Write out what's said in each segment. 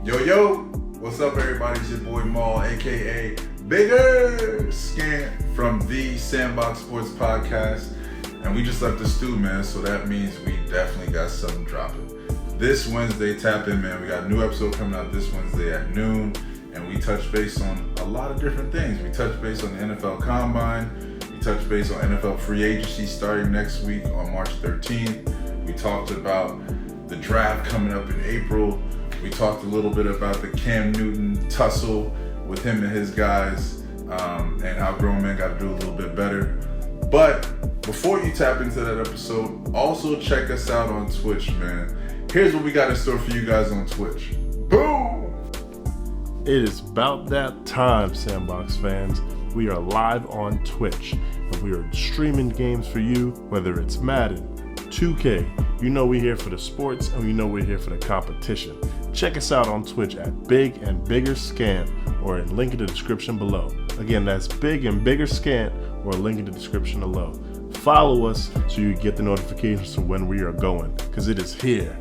Yo, what's up everybody? It's your boy Maul, aka Bigger Scant from the Sandbox Sports Podcast. And we just left the stew, man, so that means we definitely got something dropping. This Wednesday, tap in, man. We got a new episode coming out this Wednesday at noon, and we touch base on a lot of different things. We touch base on the NFL Combine. We touch base on NFL free agency starting next week on March 13th. We talked about the draft coming up in April. We talked a little bit about the Cam Newton tussle with him and his guys, and how grown men got to do a little bit better. But before you tap into that episode, also check us out on Twitch, man. Here's what we got in store for you guys on Twitch. Boom! It is about that time, Sandbox fans. We are live on Twitch, and we are streaming games for you, whether it's Madden, 2K. You know we're here for the sports, and you know we're here for the competition. Check us out on Twitch at Big and Bigger Scant, or link in the description below. Again, that's Big and Bigger Scant, or link in the description below. Follow us so you get the notifications for when we are going, because it is here.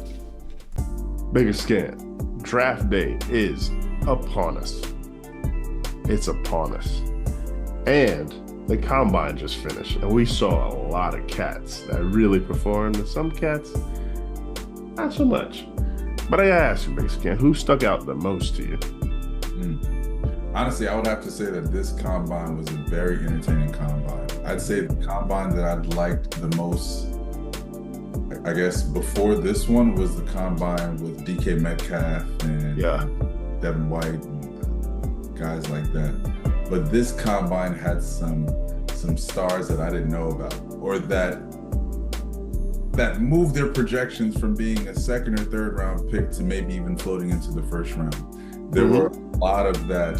Bigger Scant, draft day is upon us. It's upon us. And the combine just finished, and we saw a lot of cats that really performed, and some cats, not so much. But I gotta ask you, Big Scan, who stuck out the most to you? Honestly, I would have to say that this combine was a very entertaining combine. I'd say the combine that I'd liked the most, I guess, before this one was the combine with DK Metcalf and Devin White and guys like that. But this combine had some stars that I didn't know about, or that moved their projections from being a second or third round pick to maybe even floating into the first round. There were a lot of that.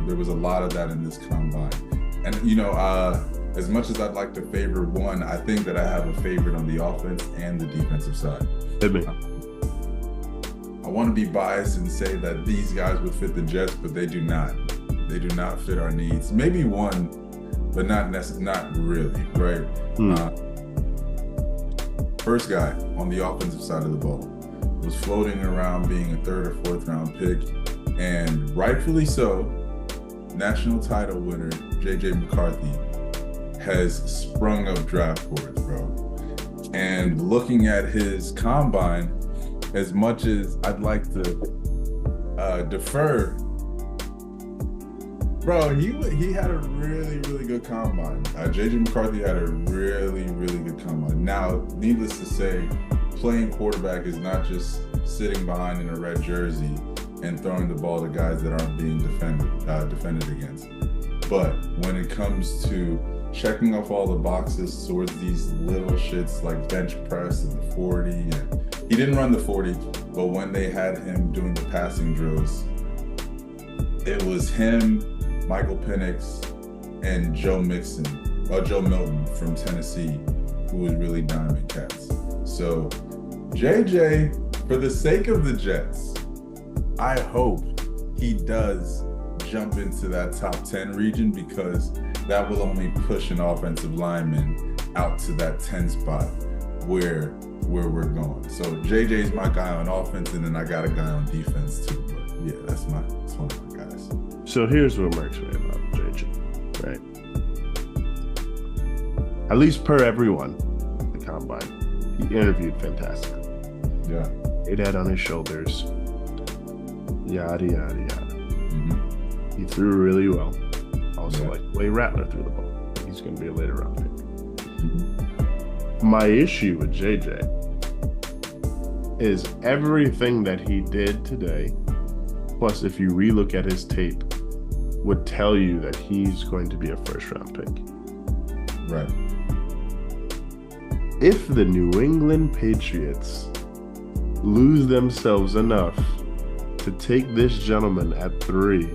There was a lot of that in this combine. And, as much as I'd like to favor one, I think that I have a favorite on the offense and the defensive side. I want to be biased and say that these guys would fit the Jets, but they do not. They do not fit our needs. Maybe one, but not really, right? First guy on the offensive side of the ball was floating around being a third or fourth round pick, and rightfully so, national title winner J.J. McCarthy has sprung up draft boards, bro. And looking at his combine, as much as I'd like to defer, bro, he had a really, really good combine. J.J. McCarthy had a really, really good combine. Now, needless to say, playing quarterback is not just sitting behind in a red jersey and throwing the ball to guys that aren't being defended against. But when it comes to checking off all the boxes towards these little shits like bench press and the 40, and he didn't run the 40, but when they had him doing the passing drills, it was him, Michael Penix, and Joe Milton from Tennessee, who was really diamond cats. So JJ, for the sake of the Jets, I hope he does jump into that top 10 region, because that will only push an offensive lineman out to that 10 spot where we're going. So JJ's my guy on offense, and then I got a guy on defense too. But yeah, that's one of my guys. So here's what works for me about JJ, right? At least per everyone, the combine, he interviewed fantastically. Yeah. It had on his shoulders, yada, yada, yada. He threw really well. Also, like the way Rattler threw the ball. He's going to be a later round pick. My issue with JJ is everything that he did today, plus if you relook at his tape, would tell you that he's going to be a first round pick. Right. If the New England Patriots lose themselves enough to take this gentleman at 3,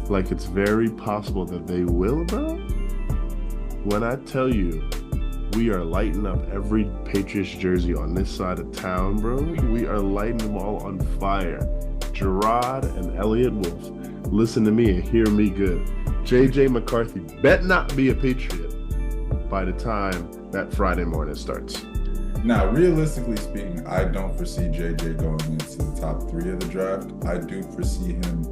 like it's very possible that they will, bro, when I tell you we are lighting up every Patriots jersey on this side of town, bro, we are lighting them all on fire. Gerard and Elliott Wolf, listen to me and hear me good. J.J. McCarthy bet not be a Patriot by the time that Friday morning starts. Now, realistically speaking, I don't foresee JJ going into the top 3 of the draft. I do foresee him,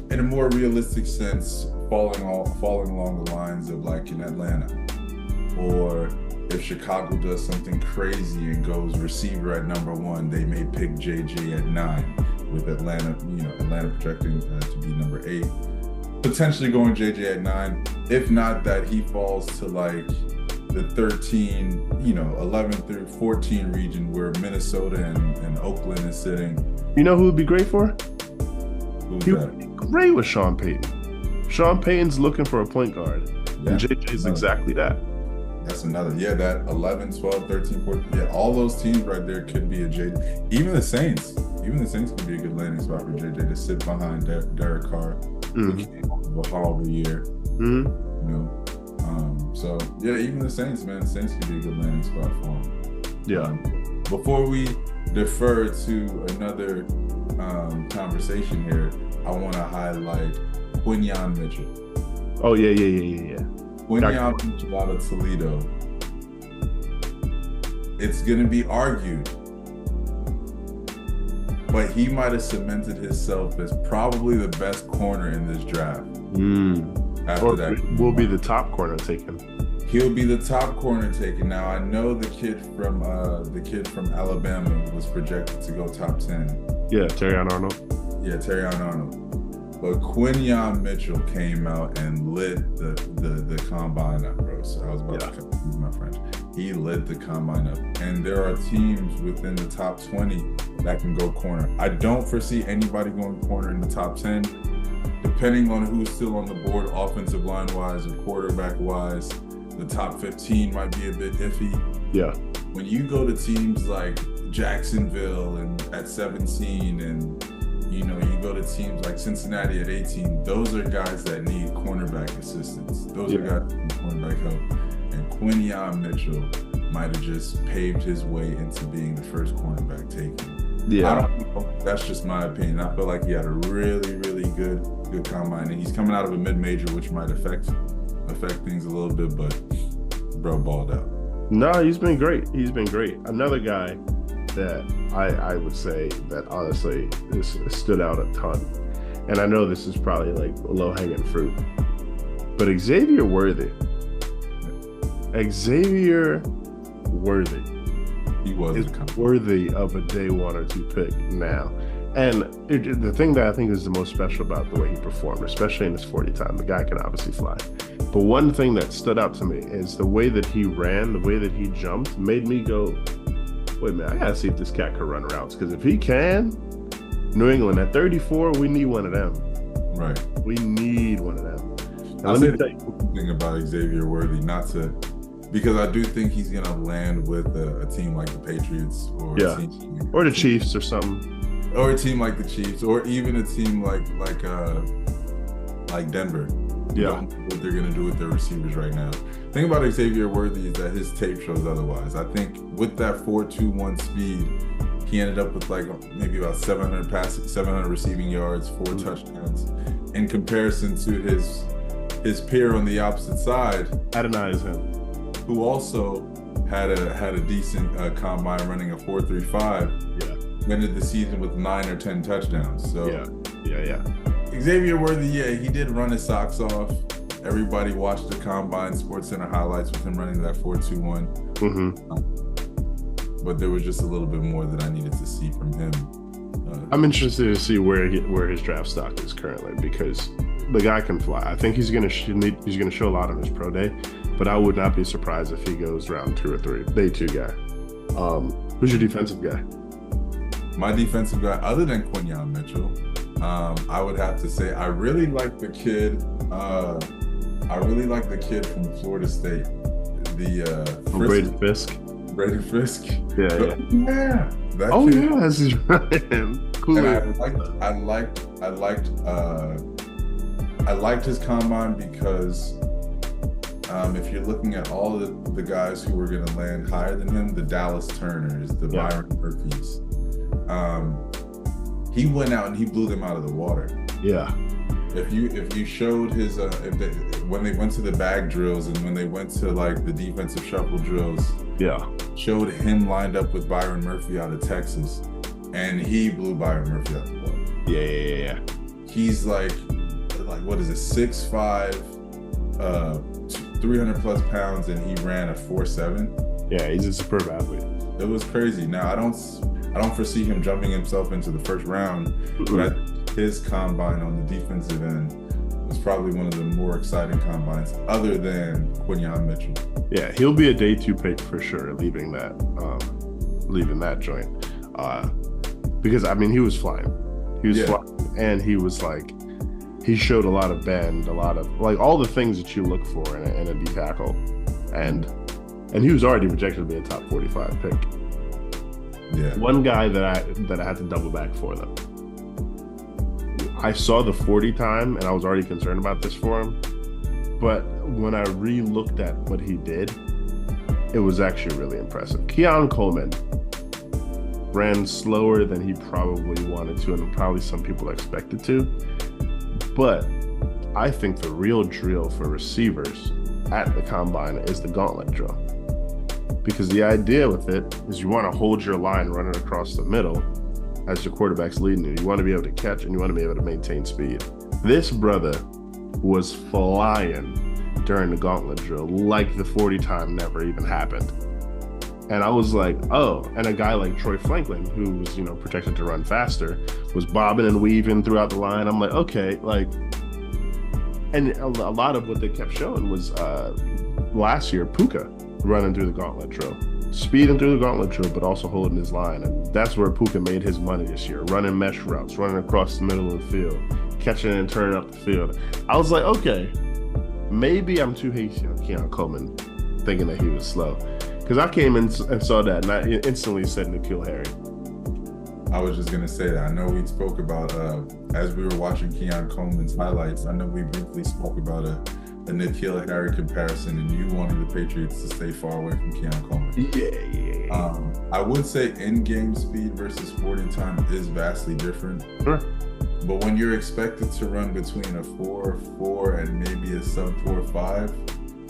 in a more realistic sense, falling along the lines of like in Atlanta, or if Chicago does something crazy and goes receiver at number 1, they may pick JJ at 9, with Atlanta projecting to be number 8, potentially going JJ at 9. If not, that he falls to like the 13, 11 through 14 region where Minnesota and Oakland is sitting. You know who would be great for? Who's He that? would be great with Sean Payton. Sean Payton's looking for a point guard, and JJ's exactly that. That's another. Yeah, that 11, 12, 13, 14. Yeah, all those teams right there could be a JJ. Even the Saints could be a good landing spot for JJ to sit behind Derek Carr, who came off of a horrible year. So yeah, even the Saints, man, Saints could be a good landing spot for him. Yeah. Before we defer to another conversation here, I want to highlight Quinyon Mitchell. Oh yeah. Quinyon Mitchell out of Toledo. It's going to be argued, but he might have cemented himself as probably the best corner in this draft. After that, will be the top corner taken. He'll be the top corner taken. Now I know the kid from Alabama was projected to go top 10. Yeah, Terrion Arnold. But Quinyon Mitchell came out and lit the combine up, bro. So I was about to use my French. He lit the combine up, and there are teams within the top 20 that can go corner. I don't foresee anybody going corner in the top 10. Depending on who's still on the board, offensive line wise or quarterback wise, the top 15 might be a bit iffy. Yeah. When you go to teams like Jacksonville and at 17, and you go to teams like Cincinnati at 18, those are guys that need cornerback assistance. Those are guys that need cornerback help. And Quinyon Mitchell might have just paved his way into being the first cornerback taken. Yeah. I don't know. That's just my opinion. I feel like he had a really, really good combine, and he's coming out of a mid-major, which might affect things a little bit, but bro balled out. No, he's been great. Another guy that I would say that honestly stood out a ton, and I know this is probably like low-hanging fruit, but Xavier Worthy. He was worthy of a day 1 or 2 pick now. And the thing that I think is the most special about the way he performed, especially in his 40 time, the guy can obviously fly. But one thing that stood out to me is the way that he ran, the way that he jumped, made me go, wait a minute, I gotta see if this cat can run routes. Because if he can, New England at 34, we need one of them. Right. We need one of them. I'll say the thing about Xavier Worthy, because I do think he's gonna land with a team like the Patriots or or the Chiefs or something. Or a team like the Chiefs, or even a team like Denver. Yeah. Don't know what they're gonna do with their receivers right now. The thing about Xavier Worthy is that his tape shows otherwise. I think with that 4.21 speed, he ended up with like maybe about 700 receiving yards, 4 touchdowns. In comparison to his peer on the opposite side, Adonai is him, who also had a decent combine running a 4.35. Yeah. Ended the season with 9 or 10 touchdowns. So yeah. Xavier Worthy, he did run his socks off. Everybody watched the combine SportsCenter highlights with him running that 4.21. But there was just a little bit more that I needed to see from him. I'm interested to see where his draft stock is currently, because the guy can fly. I think he's gonna show a lot on his pro day, but I would not be surprised if he goes round 2 or 3, day 2 guy. Who's your defensive guy? My defensive guy, other than Quinyon Mitchell, I would have to say I really like the kid. From Florida State, Braden Fisk. Braden Fisk. Yeah. That oh kid. Yeah, that's his running. Cool. And I liked his combine because if you're looking at all the guys who were going to land higher than him, the Dallas Turners, the Byron Murphys. He went out and he blew them out of the water. Yeah. If you showed his when they went to the bag drills and when they went to like the defensive shuffle drills, Yeah. showed him lined up with Byron Murphy out of Texas, and he blew Byron Murphy out the ball. Yeah. He's like what is it, 6'5", 300 plus pounds, and he ran a 4.7. Yeah, he's a superb athlete. It was crazy. Now I don't foresee him jumping himself into the first round, but his combine on the defensive end was probably one of the more exciting combines, other than Quinyon Mitchell. Yeah, he'll be a day 2 pick for sure. Leaving that joint, because I mean he was flying, flying, and he was like, he showed a lot of bend, a lot of like all the things that you look for in a D tackle, and he was already projected to be a top 45 pick. Yeah. One guy that I had to double back for though. I saw the 40 time and I was already concerned about this for him, but when I re-looked at what he did, it was actually really impressive. Keon Coleman ran slower than he probably wanted to, and probably some people expected to. But I think the real drill for receivers at the combine is the gauntlet drill. Because the idea with it is you want to hold your line running across the middle as your quarterback's leading you. You want to be able to catch and you want to be able to maintain speed. This brother was flying during the gauntlet drill like the 40 time never even happened. And I was like, oh, and a guy like Troy Franklin, who was, projected to run faster, was bobbing and weaving throughout the line. I'm like, okay, like, and a lot of what they kept showing was last year, Puka running through the gauntlet drill, speeding through the gauntlet drill, but also holding his line. And that's where Puka made his money this year, running mesh routes, running across the middle of the field, catching and turning up the field. I was like, okay, maybe I'm too hasty on Keon Coleman, thinking that he was slow. Because I came in and saw that, and I instantly said N'Keal Harry. I was just going to say that. I know we spoke about, as we were watching Keon Coleman's highlights, I know we briefly spoke about a N'Keal Harry comparison, and you wanted the Patriots to stay far away from Keon Coleman. Yeah. I would say in-game speed versus 40 time is vastly different. Sure. But when you're expected to run between a 4.4 and maybe a sub 4.5,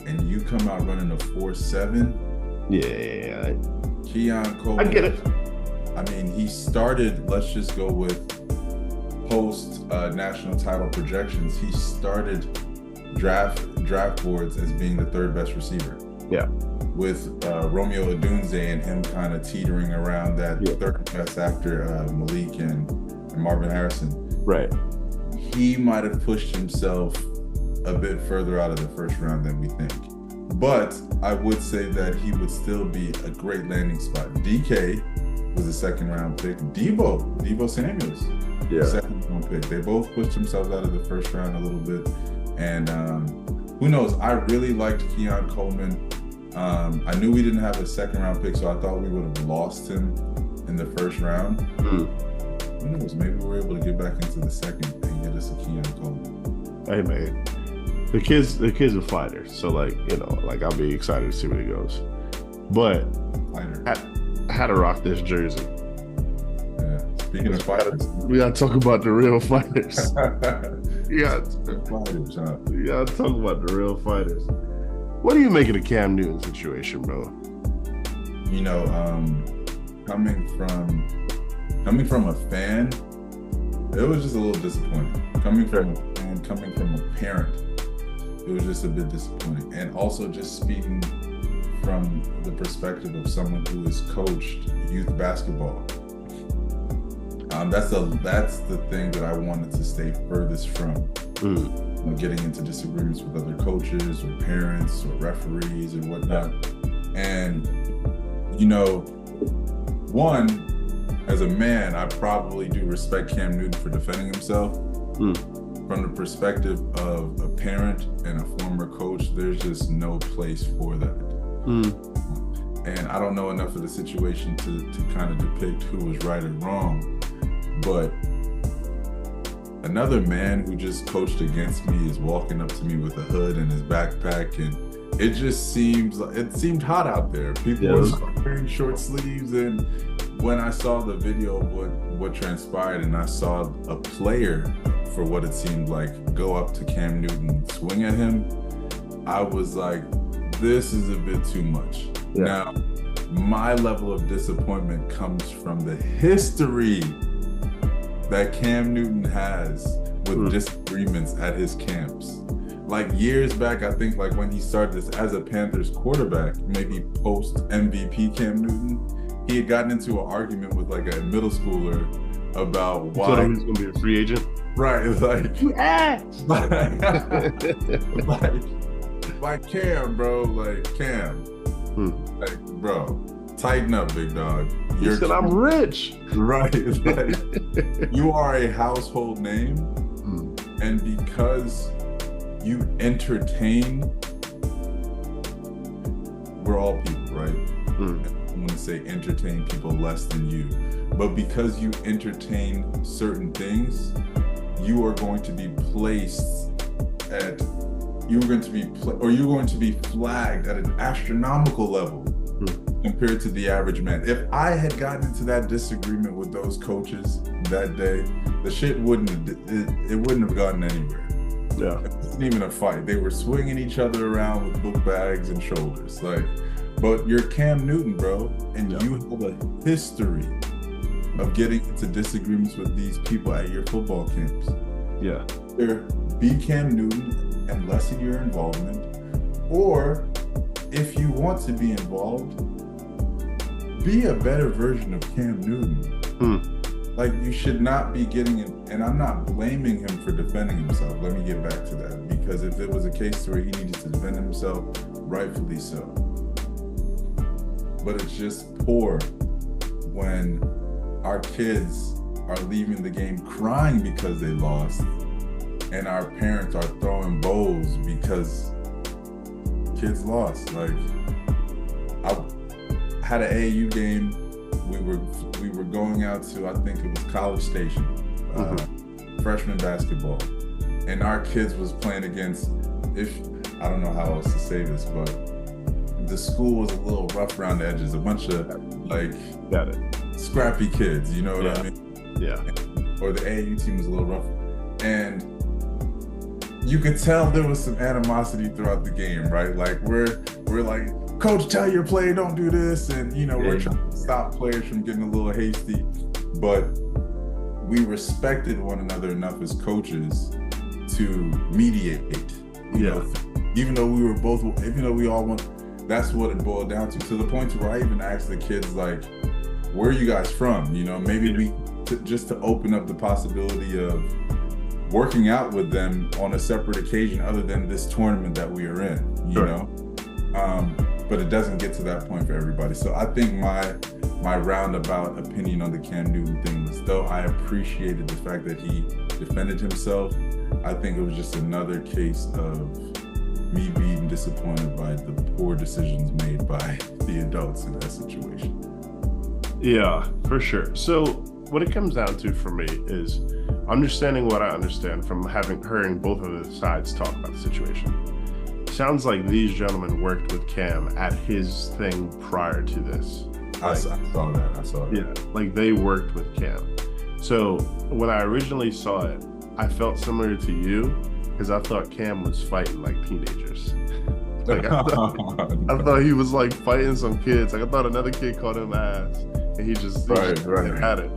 and you come out running a 4.7, yeah, Keon Coleman, I get it. I mean, he started, let's just go with post national title projections. He started draft boards as being the third best receiver. Yeah. With Romeo Odunze and him kind of teetering around that third best after Malik and Marvin Harrison. Right. He might have pushed himself a bit further out of the first round than we think. But I would say that he would still be a great landing spot. DK was a second round pick. Deebo Samuels, second round pick. They both pushed themselves out of the first round a little bit. And who knows? I really liked Keon Coleman. I knew we didn't have a second round pick, so I thought we would have lost him in the first round. Who knows? Maybe we're able to get back into the second and get us a Keon Coleman. Hey man, the kids are fighters, so like I'll be excited to see where he goes. But I had to rock this jersey. Yeah. Speaking of fighters, we gotta talk about the real fighters. Yeah, fighters, huh? We gotta talk about the real fighters. What do you make of the Cam Newton situation, bro? Coming from a fan, it was just a little disappointing. Coming from a fan, coming from a parent, it was just a bit disappointing. And also just speaking from the perspective of someone who has coached youth basketball. That's the thing that I wanted to stay furthest from. Getting into disagreements with other coaches or parents or referees and whatnot. And, one, as a man, I probably do respect Cam Newton for defending himself. From the perspective of a parent and a former coach, there's just no place for that. And I don't know enough of the situation to kind of depict who was right or wrong, but another man who just coached against me is walking up to me with a hood and his backpack, and it seemed hot out there. People were wearing short sleeves, and when I saw the video of what transpired, and I saw a player, for what it seemed like, go up to Cam Newton, swing at him, I was like, this is a bit too much. Yeah. Now, my level of disappointment comes from the history that Cam Newton has with disagreements at his camps. Like years back, I think like when he started this as a Panthers quarterback, maybe post MVP Cam Newton, he had gotten into an argument with like a middle schooler about why he was going to be a free agent. Right, it's like You asked. like Cam, bro, like Cam, like bro, tighten up, big dog. You said I'm rich. Right, it's like you are a household name, and because you entertain, we're all people, right? I'm gonna say entertain people less than you, but because you entertain certain things, you are going to be placed at, you're going to be flagged at an astronomical level compared to the average man. If I had gotten into that disagreement with those coaches that day, the shit wouldn't have gotten anywhere. Yeah. It wasn't even a fight. They were swinging each other around with book bags and shoulders. Like, but you're Cam Newton, bro, and you have a history of getting into disagreements with these people at your football camps. Yeah. Either be Cam Newton and lessen your involvement, or if you want to be involved, be a better version of Cam Newton. Like, you should not be getting in, and I'm not blaming him for defending himself. Let me get back to that, because if it was a case where he needed to defend himself, rightfully so. But it's just poor when our kids are leaving the game crying because they lost, and our parents are throwing bows because kids lost. Like, I had an AAU game. We were going out to, I think it was College Station, freshman basketball, and our kids was playing against, I don't know how else to say this, but the school was a little rough around the edges, a bunch of like scrappy kids, you know what I mean? Yeah. Or the AAU team was a little rough, and you could tell there was some animosity throughout the game, right? Like we're like, coach, tell your player don't do this, and we're trying to stop players from getting a little hasty, but we respected one another enough as coaches to mediate. Even though we all want, that's what it boiled down to the point where I even asked the kids, like, where are you guys from? Maybe just to open up the possibility of working out with them on a separate occasion other than this tournament that we are in, you know? But it doesn't get to that point for everybody. So I think my roundabout opinion on the Cam Newton thing was, though I appreciated the fact that he defended himself, I think it was just another case of me being disappointed by the poor decisions made by the adults in that situation. Yeah, for sure. So what it comes down to for me is understanding what I understand from hearing both of the sides talk about the situation. Sounds like these gentlemen worked with Cam at his thing prior to this. I saw that. Yeah, like they worked with Cam. So when I originally saw it, I felt similar to you because I thought Cam was fighting like teenagers. Like I thought he was like fighting some kids. Like I thought another kid called him ass, and he just had it.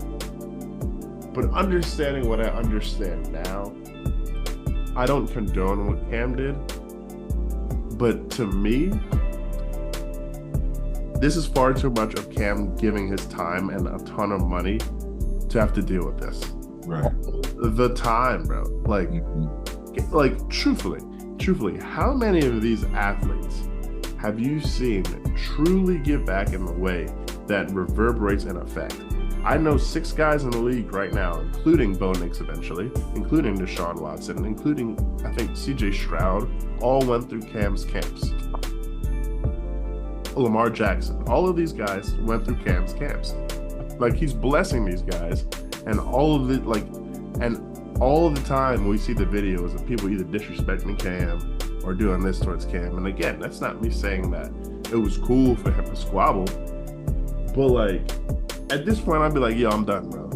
But understanding what I understand now, I don't condone what Cam did. But to me, this is far too much of Cam giving his time and a ton of money to have to deal with this. Right. The time, bro. Like truthfully, how many of these athletes have you seen truly give back in the way that reverberates an effect? I know 6 guys in the league right now, including Bo Nix eventually, including Deshaun Watson, including, I think, CJ Stroud, all went through Cam's camps. Lamar Jackson, all of these guys went through Cam's camps. Like, he's blessing these guys, and all of the time we see the videos of people either disrespecting Cam or doing this towards Cam. And again, that's not me saying that it was cool for him to squabble, but like, at this point, I'd be like, yo, I'm done, bro.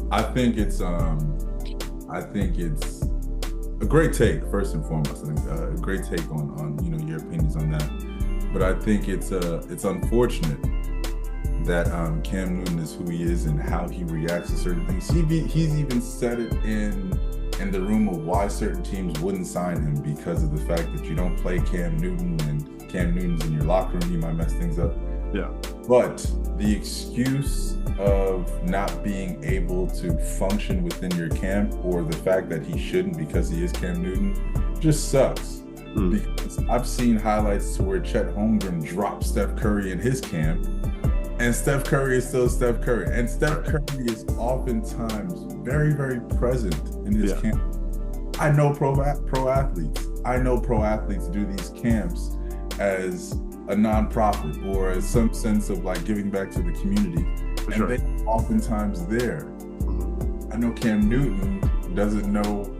I think it's a great take, first and foremost. I think a great take on your opinions on that. But I think it's unfortunate that Cam Newton is who he is and how he reacts to certain things. He's even said it in the room of why certain teams wouldn't sign him, because of the fact that you don't play Cam Newton, and Cam Newton's in your locker room, he might mess things up. Yeah. But the excuse of not being able to function within your camp, or the fact that he shouldn't because he is Cam Newton, just sucks. Because I've seen highlights to where Chet Holmgren dropped Steph Curry in his camp, and Steph Curry is still Steph Curry. And Steph Curry is oftentimes very, very present in his camp. I know pro athletes. I know pro athletes do these camps as a nonprofit or as some sense of like giving back to the community. And they're oftentimes there. I know Cam Newton doesn't know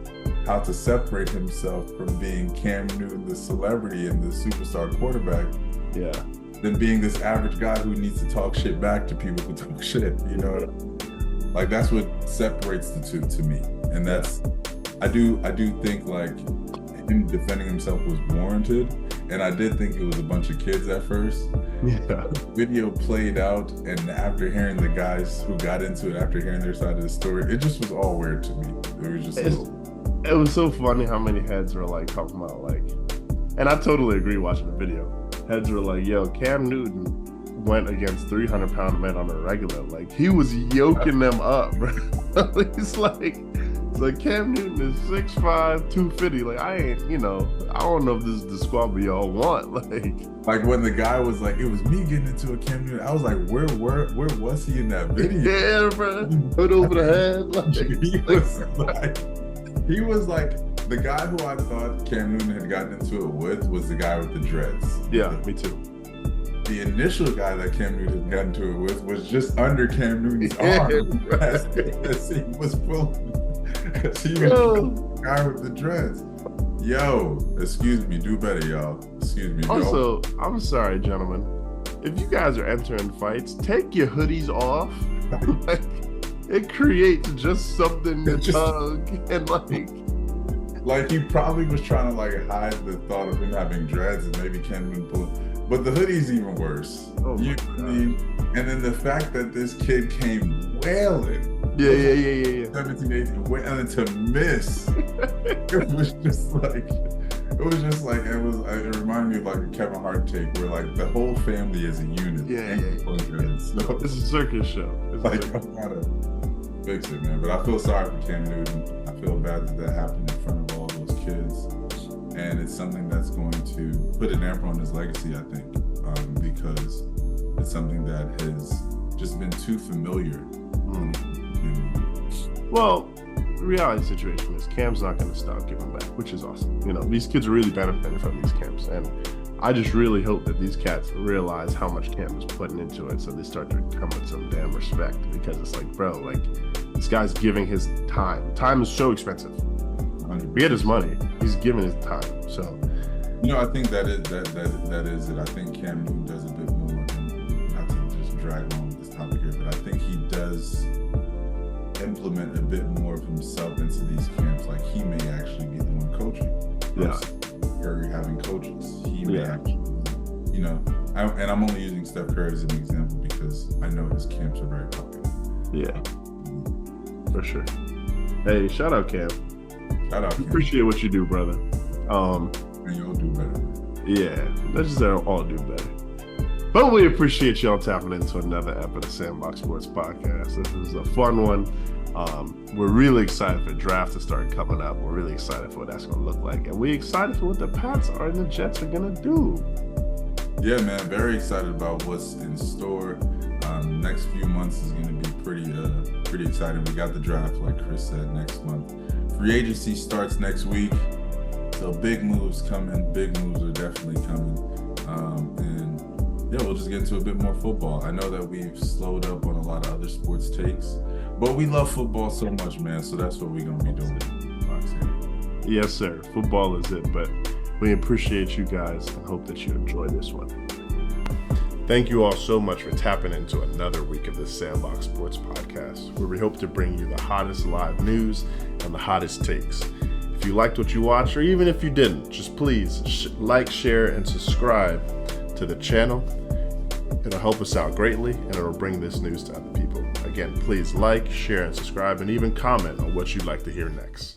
how to separate himself from being Cam Newton, the celebrity and the superstar quarterback, than being this average guy who needs to talk shit back to people who talk shit, you know? Like, that's what separates the two to me. And that's, I do think like him defending himself was warranted. And I did think it was a bunch of kids at first. Yeah. The video played out, and after hearing the guys who got into it, after hearing their side of the story, it just was all weird to me. It was just it was so funny how many heads were like talking about like, and I totally agree watching the video. Heads were like, yo, Cam Newton went against 300-pound men on a regular. Like, he was yoking them up, bro. It's like Cam Newton is 6'5", 250. Like, I don't know if this is the squad we all want. Like when the guy was like, it was me getting into a Cam Newton, I was like, where was he in that video? Yeah, bro. Put over the head. Like, he was like, the guy who I thought Cam Newton had gotten into it with was the guy with the dreads. Yeah, me too. The initial guy that Cam Newton had gotten into it with was just under Cam Newton's arm. As he was pulling. He was the guy with the dreads. Yo, excuse me, do better, y'all. Excuse me. Also, I'm sorry, gentlemen. If you guys are entering fights, take your hoodies off. It creates just something to hug and like he probably was trying to like hide the thought of him having dreads and maybe Cam Newton pulling. But the hoodie's even worse. Oh my God. And then the fact that this kid came wailing. Yeah. 17, 18, wailing to miss. It reminded me of like a Kevin Hart take where like the whole family is a unit. Yeah. So, it's a circus show. I'm gotta fix it, man. But I feel sorry for Cam Newton. I feel bad that happened in front of all those kids. And it's something that's going to put a damper on his legacy, I think, because it's something that has just been too familiar. Well, the reality situation is Cam's not going to stop giving back, which is awesome. You know, these kids are really benefiting from these camps. And I just really hope that these cats realize how much Cam is putting into it, so they start to come with some damn respect, because it's like, bro, like, this guy's giving his time. Time is so expensive. 100%. Forget his money. He's giving his time. So, I think that is it. I think Cam Newton does a bit more, and not to just drag on this topic here, but I think he does implement a bit more of himself into these camps. Like, he may actually be the one coaching. Yeah. Curry having coaches. He may actually, and I'm only using Steph Curry as an example because I know his camps are very popular. Yeah. For sure. Hey, shout out Cam. Shout out Cam. Appreciate what you do, brother. And you'll do better. Yeah, let's just all do better. But we appreciate y'all tapping into another episode of Sandbox Sports Podcast. This is a fun one. We're really excited for draft to start coming up. We're really excited for what that's going to look like. And we're excited for what the Pats and the Jets are going to do. Yeah, man, very excited about what's in store. Next few months is going to be pretty exciting. We got the draft, like Chris said, next month. Free agency starts next week. So big moves coming. Big moves are definitely coming. We'll just get into a bit more football. I know that we've slowed up on a lot of other sports takes, but we love football so much, man. So that's what we're going to be doing. Yes, sir. Football is it, but we appreciate you guys and hope that you enjoy this one. Thank you all so much for tapping into another week of the Sandbox Sports Podcast, where we hope to bring you the hottest live news and the hottest takes. If If you liked what you watched, or even if you didn't, just please like, share, and subscribe to the channel. It'll help us out greatly, and it'll bring this news to other people. Again, please like, share, and subscribe, and even comment on what you'd like to hear next.